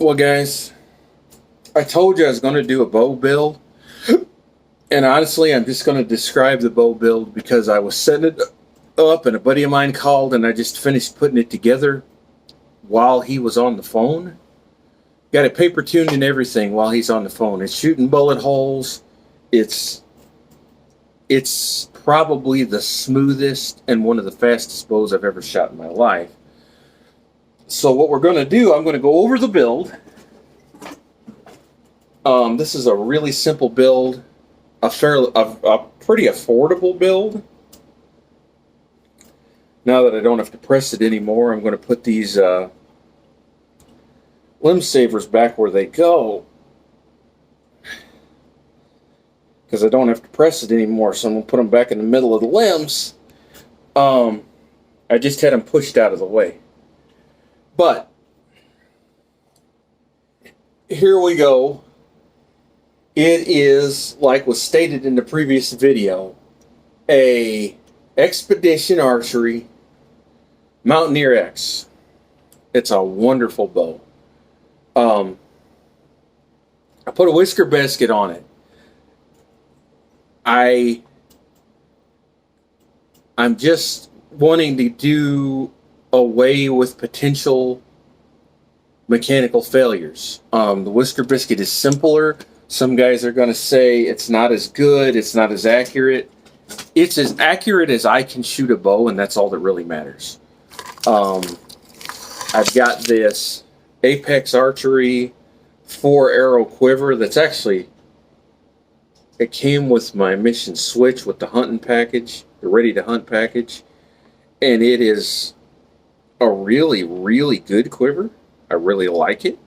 Well, guys, I told you I was going to do a bow build, and honestly, I'm just going to describe the bow build because I was setting it up, and a buddy of mine called, and I just finished putting it together while he was on the phone. Got it paper tuned and everything while he's on the phone. It's shooting bullet holes. It's it's probably the smoothest and one of the fastest bows I've ever shot in my life. So what we're going to do, I'm going to go over the build. This is a really simple build, a pretty affordable build. Now that I don't have to press it anymore, I'm going to put these limb savers back where they go because I don't have to press it anymore. So I'm going to put them back in the middle of the limbs. I just had them pushed out of the way. But here we go. It is, like was stated in the previous video, a Xpedition Archery Mountaineer X. It's a wonderful bow. I put a whisker basket on it. I'm just wanting to do away with potential mechanical failures. The whisker biscuit is simpler. Some guys are going to say it's not as good, it's not as accurate. It's as accurate as I can shoot a bow, and that's all that really matters. I've got this Apex Archery 4-arrow quiver that's actually, it came with my Mission Switch with the hunting package, the ready to hunt package, and it is a really, really good quiver. I really like it.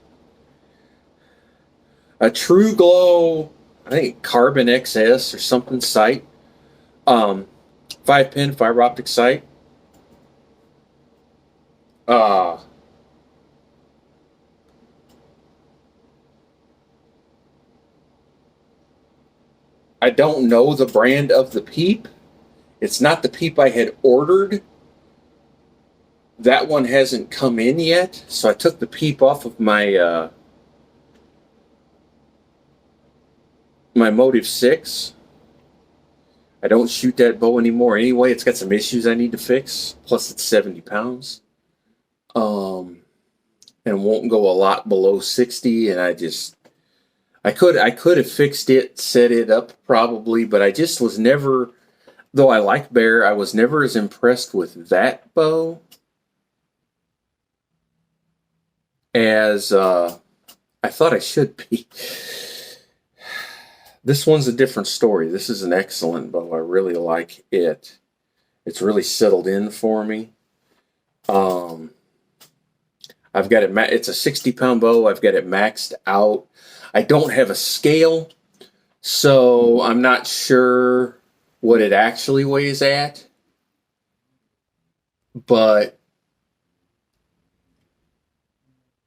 A True Glow, I think Carbon XS or something sight. 5-pin fiber optic sight. I don't know the brand of the peep. It's not the peep I had ordered. That one hasn't come in yet, so I took the peep off of my my Motive 6. I don't shoot that bow anymore anyway. It's got some issues I need to fix. Plus, it's 70 pounds. And won't go a lot below 60. And I could have fixed it, set it up probably, but I just was never, though I like bear, I was never as impressed with that bow as I thought I should be. This one's a different story. This is an excellent bow. I really like it. It's really settled in for me. I've got it. It's a 60-pound bow. I've got it maxed out. I don't have a scale, so I'm not sure what it actually weighs at. But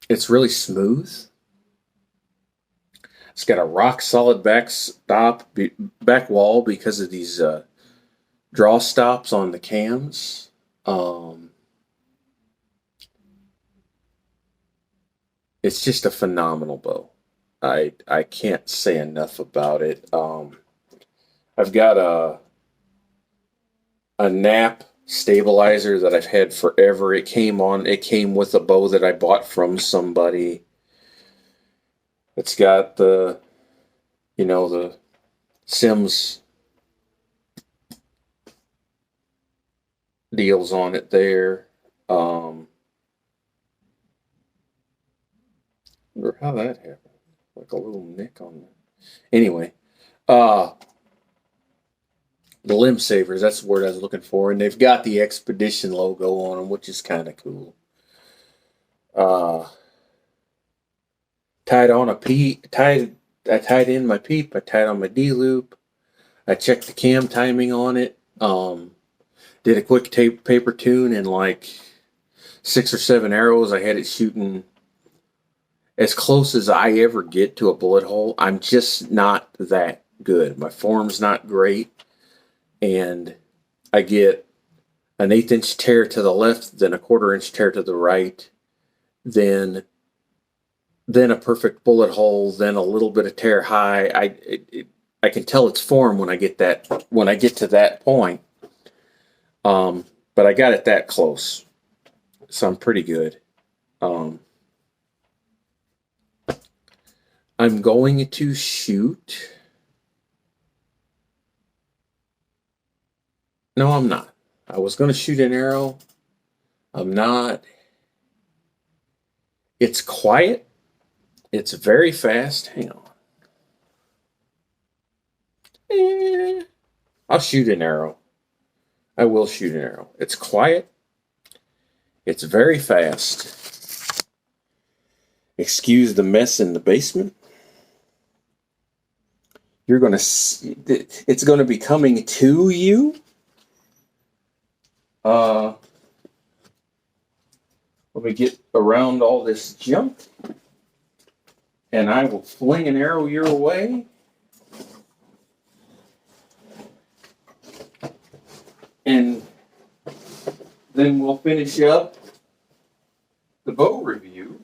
it's really smooth. It's got a rock solid back wall because of these draw stops on the cams. It's just a phenomenal bow. I can't say enough about it. I've got a nap stabilizer that I've had forever. It came with a bow that I bought from somebody. It's got the Sims deals on it there. Wonder how that happened. Like a little nick on there. Anyway, the limb savers, that's the word I was looking for. And they've got the Xpedition logo on them, which is kind of cool. Tied on a peep, I tied in my peep, I tied on my D-loop. I checked the cam timing on it. Did a quick paper tune and like 6 or 7 arrows. I had it shooting as close as I ever get to a bullet hole. I'm just not that good. My form's not great. And I get an 1/8 inch tear to the left, then a 1/4 inch tear to the right, then then a perfect bullet hole, then a little bit of tear high. I can tell its form when I get to that point. But I got it that close, so I'm pretty good. I'm going to shoot. No, I'm not. I was going to shoot an arrow. I'm not. It's quiet. It's very fast. Hang on. I'll shoot an arrow. I will shoot an arrow. It's quiet. It's very fast. Excuse the mess in the basement. You're going to, it's going to be coming to you. Let me get around all this junk, and I will fling an arrow your way. And then we'll finish up the bow review.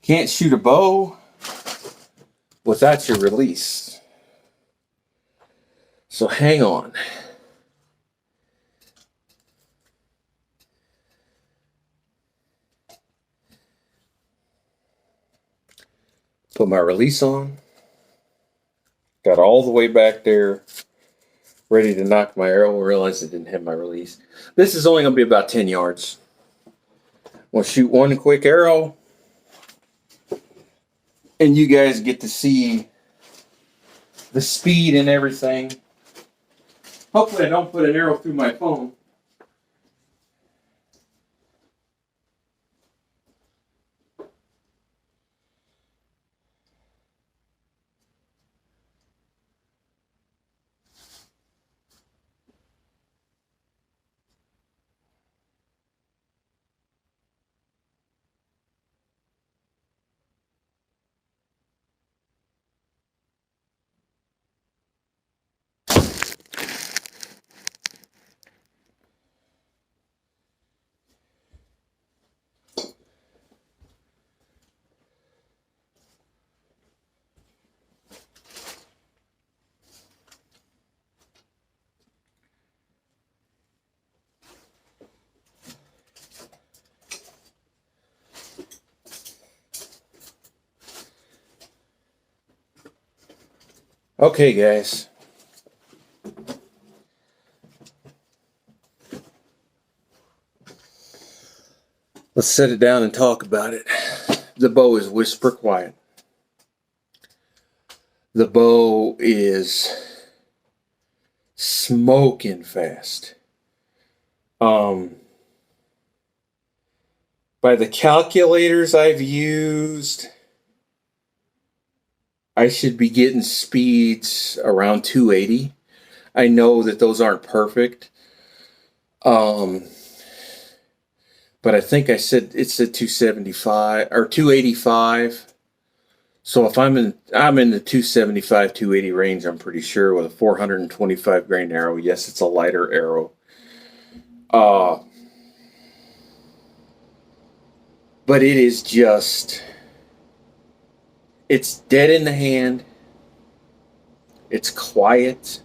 Can't shoot a bow without your release. So hang on. Put my release on. Got all the way back there, ready to knock my arrow. Realized I didn't have my release. This is only going to be about 10 yards. We'll shoot one quick arrow, and you guys get to see the speed and everything. Hopefully I don't put an arrow through my phone. Okay, guys. Let's set it down and talk about it. The bow is whisper quiet. The bow is smoking fast. By the calculators I've used, I should be getting speeds around 280. I know that those aren't perfect. But I think I said it's at 275 or 285. So if I'm in the 275, 280 range, I'm pretty sure, with a 425 grain arrow. Yes, it's a lighter arrow. But it is just, it's dead in the hand. It's quiet.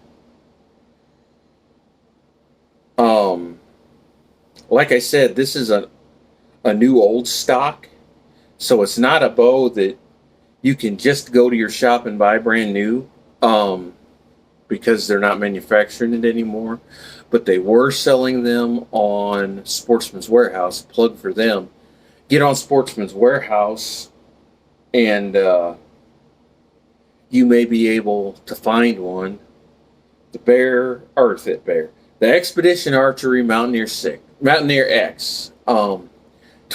Like I said, this is a new old stock. So it's not a bow that you can just go to your shop and buy brand new, because they're not manufacturing it anymore. But they were selling them on Sportsman's Warehouse. Plug for them. Get on Sportsman's Warehouse, and you may be able to find one. The Xpedition Archery Mountaineer X.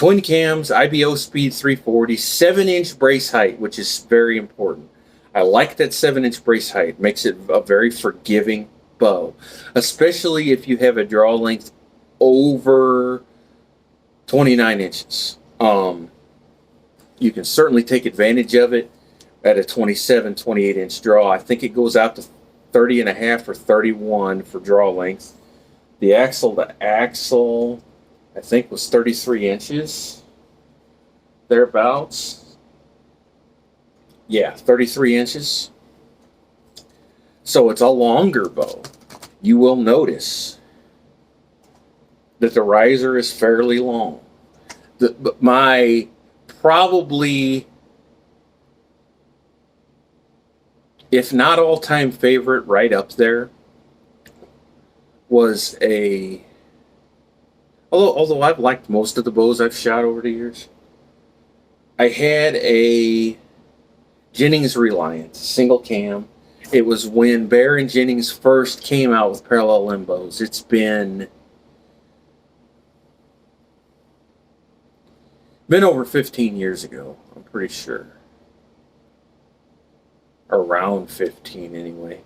Twin cams, IBO speed 340, 7-inch brace height, which is very important. I like that 7-inch brace height. Makes it a very forgiving bow, especially if you have a draw length over 29 inches. You can certainly take advantage of it at a 27, 28-inch draw. I think it goes out to 30 and a half or 31 for draw length. The axle to axle, I think, was 33 inches, thereabouts. Yeah, 33 inches. So it's a longer bow. You will notice that the riser is fairly long. My probably, if not all-time favorite, right up there, was a, although I've liked most of the bows I've shot over the years, I had a Jennings Reliant, single cam. It was when Bear and Jennings first came out with parallel limb bows. It's been over 15 years ago, I'm pretty sure. Around 15 anyway.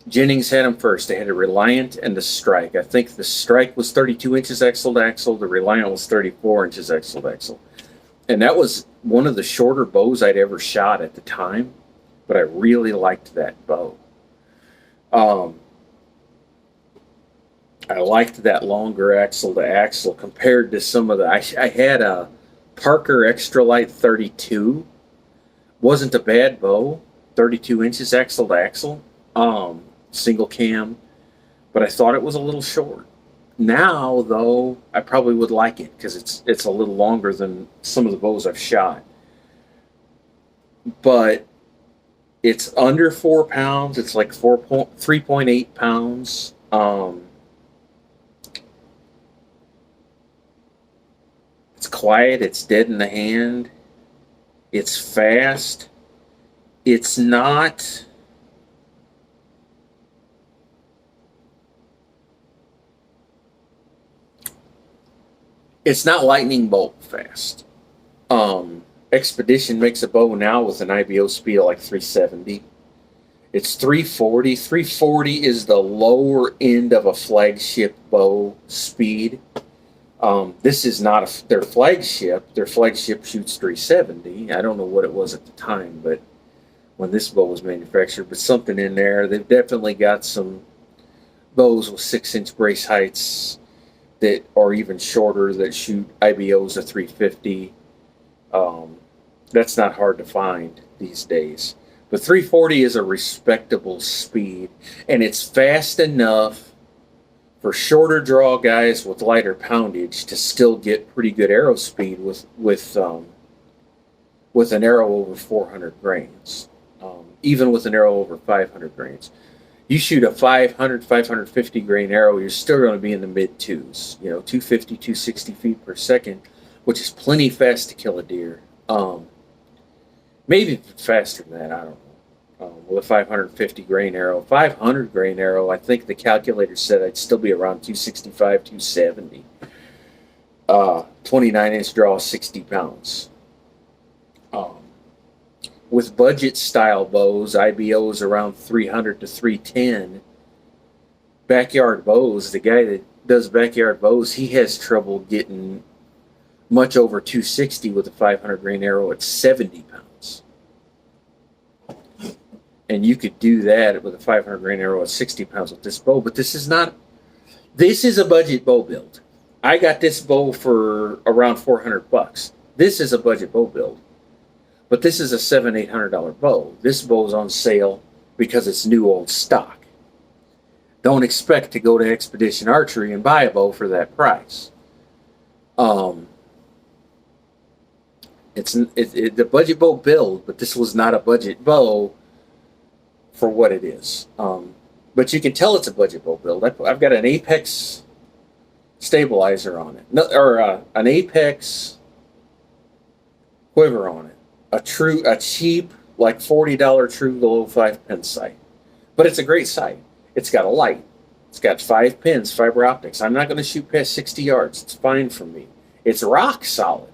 Jennings had them first. They had a Reliant and the Strike. I think the Strike was 32 inches axle to axle. The Reliant was 34 inches axle to axle. And that was one of the shorter bows I'd ever shot at the time. But I really liked that bow. I liked that longer axle to axle compared to some of the... I had a Parker Extra Light 32. Wasn't a bad bow. 32 inches axle to axle. Single cam. But I thought it was a little short. Now, though, I probably would like it because it's a little longer than some of the bows I've shot. But it's under 4 pounds. It's like 3.8 pounds. It's quiet. It's dead in the hand. It's fast. It's not... It's not lightning bolt fast. Xpedition makes a bow now with an IBO speed of like 370. It's 340. 340 is the lower end of a flagship bow speed. This is not their flagship. Their flagship shoots 370. I don't know what it was at the time, but when this bow was manufactured, but something in there. They've definitely got some bows with 6-inch brace heights that are even shorter that shoot IBOs of 350. That's not hard to find these days. But 340 is a respectable speed, and it's fast enough for shorter draw guys with lighter poundage to still get pretty good arrow speed with an arrow over 400 grains, even with an arrow over 500 grains. You shoot a 500, 550 grain arrow, you're still going to be in the mid twos, 250, 260 feet per second, which is plenty fast to kill a deer. Maybe faster than that, I don't know. With a 550 grain arrow, 500 grain arrow, I think the calculator said I'd still be around 265, 270. 29-inch draw, 60 pounds. With budget style bows, IBOs around 300 to 310. Backyard bows, the guy that does backyard bows, he has trouble getting much over 260 with a 500 grain arrow at 70 pounds. And you could do that with a 500 grain arrow at 60 pounds with this bow, but this is a budget bow build. I got this bow for around $400. This is a budget bow build. But this is a $700-800 bow. This bow's on sale because it's new old stock. Don't expect to go to Xpedition Archery and buy a bow for that price. It's a budget bow build, but this was not a budget bow for what it is. But you can tell it's a budget bow build. I've got an Apex stabilizer on it, an Apex quiver on it. A cheap, like $40 true below 5 pin sight. But it's a great sight. It's got a light. It's got 5 pins, fiber optics. I'm not going to shoot past 60 yards. It's fine for me. It's rock solid.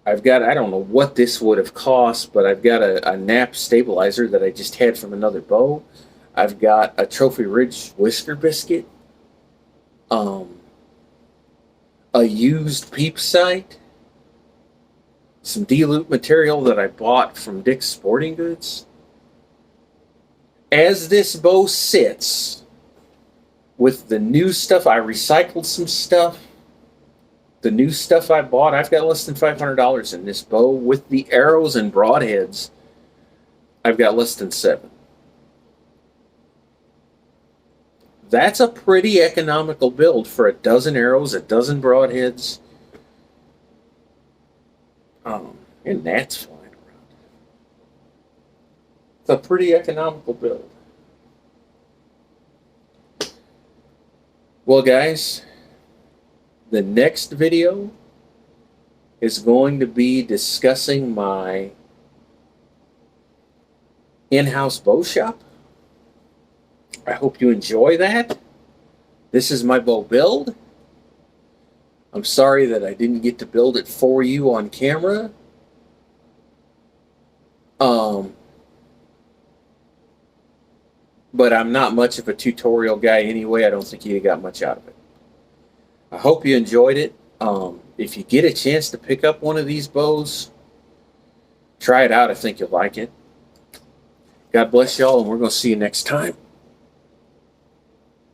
I've got, I don't know what this would have cost, but I've got a nap stabilizer that I just had from another bow. I've got a Trophy Ridge whisker biscuit. A used peep sight. Some D-loop material that I bought from Dick's Sporting Goods. As this bow sits, with the new stuff, I recycled some stuff. The new stuff I bought, I've got less than $500 in this bow. With the arrows and broadheads, I've got less than $700. That's a pretty economical build for a dozen arrows, a dozen broadheads, and gnats flying around. It's a pretty economical build. Well, guys, the next video is going to be discussing my in-house bow shop. I hope you enjoy that. This is my bow build. I'm sorry that I didn't get to build it for you on camera. But I'm not much of a tutorial guy anyway. I don't think you got much out of it. I hope you enjoyed it. If you get a chance to pick up one of these bows, try it out. I think you'll like it. God bless y'all, and we're going to see you next time.